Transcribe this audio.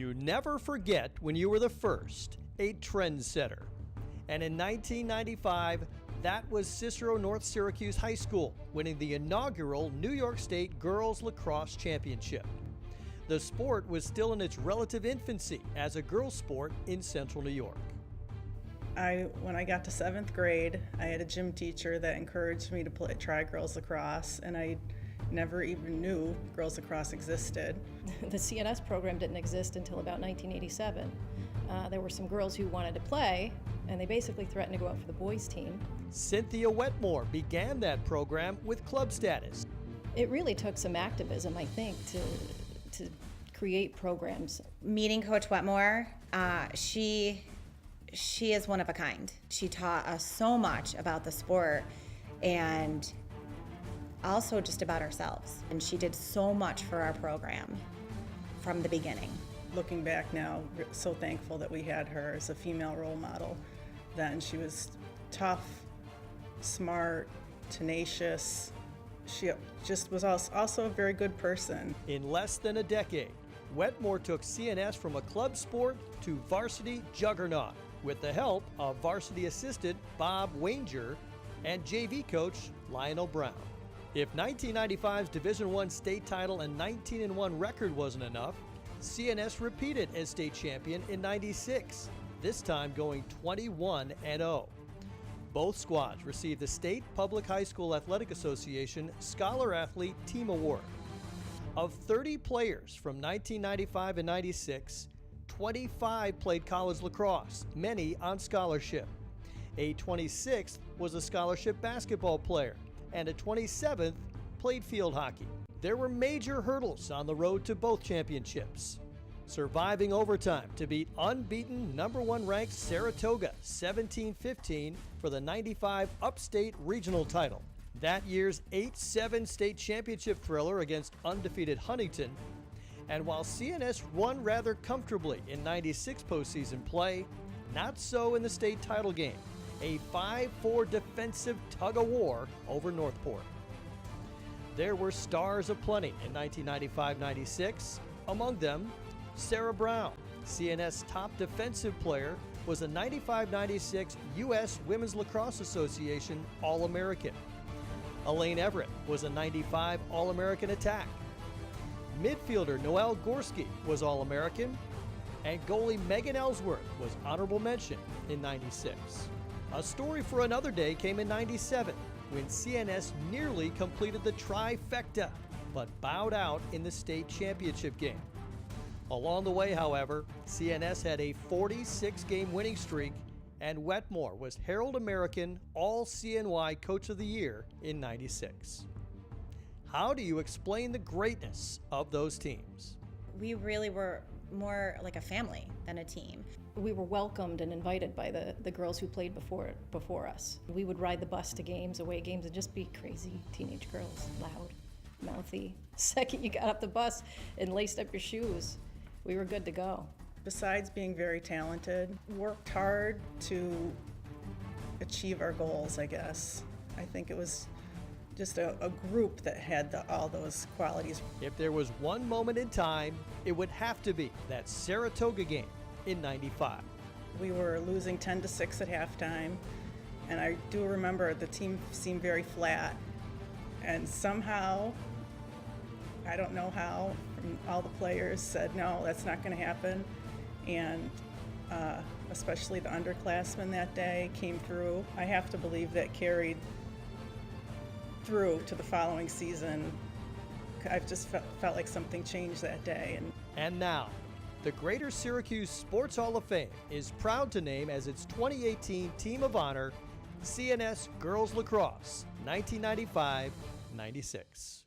You never forget when you were the first, a trendsetter. And in 1995, that was Cicero-North Syracuse High School, winning the inaugural New York State Girls Lacrosse Championship. The sport was still in its relative infancy as a girls' sport in Central New York. When I got to 7th grade, I had a gym teacher that encouraged me to try girls lacrosse, and I never even knew girls lacrosse existed. The CNS program didn't exist until about 1987. There were some girls who wanted to play, and they basically threatened to go out for the boys' team. Cynthia Wetmore began that program with club status. It really took some activism, I think, to create programs. Meeting Coach Wetmore, she is one of a kind. She taught us so much about the sport and also just about ourselves. And she did so much for our program from the beginning. Looking back now, so thankful that we had her as a female role model. Then she was tough, smart, tenacious. She just was also a very good person. In less than a decade, Wetmore took CNS from a club sport to varsity juggernaut with the help of varsity assistant Bob Wehinger and JV coach Lionel Brown. If 1995's Division I state title and 19-1 record wasn't enough, CNS repeated as state champion in '96, this time going 21-0. Both squads received the State Public High School Athletic Association Scholar Athlete Team Award. Of 30 players from 1995 and '96, 25 played college lacrosse, many on scholarship. A 26th was a scholarship basketball player, and a 27th played field hockey. There were major hurdles on the road to both championships. Surviving overtime to beat unbeaten #1 ranked Saratoga 17-15 for the '95 Upstate Regional title. That year's 8-7 state championship thriller against undefeated Huntington. And while CNS won rather comfortably in '96 postseason play, not so in the state title game, a 5-4 defensive tug-of-war over Northport. There were stars aplenty in 1995-96, among them Sarah Brown. CNS top defensive player was a '95-96 U.S. Women's Lacrosse Association All-American. Elaine Everett was a '95 All-American attack. Midfielder Noelle Gorski was All-American, and goalie Megan Ellsworth was honorable mention in '96. A story for another day came in '97 when CNS nearly completed the trifecta, but bowed out in the state championship game. Along the way, however, CNS had a 46-game winning streak, and Wetmore was Herald American All-CNY Coach of the Year in '96. How do you explain the greatness of those teams? We really were more like a family than a team. We were welcomed and invited by the girls who played before us. We would ride the bus to games, away games, and just be crazy teenage girls, loud, mouthy. The second you got up the bus and laced up your shoes, we were good to go. Besides being very talented, worked hard to achieve our goals, I guess. I think it was just a group that had all those qualities. If there was one moment in time, it would have to be that Saratoga game in '95. We were losing 10-6 at halftime, and I do remember the team seemed very flat. And somehow, I don't know how, all the players said, no, that's not going to happen. And especially the underclassmen that day came through. I have to believe that carried through to the following season. I've just felt like something changed that day. And now, the Greater Syracuse Sports Hall of Fame is proud to name as its 2018 Team of Honor CNS Girls Lacrosse 1995-96.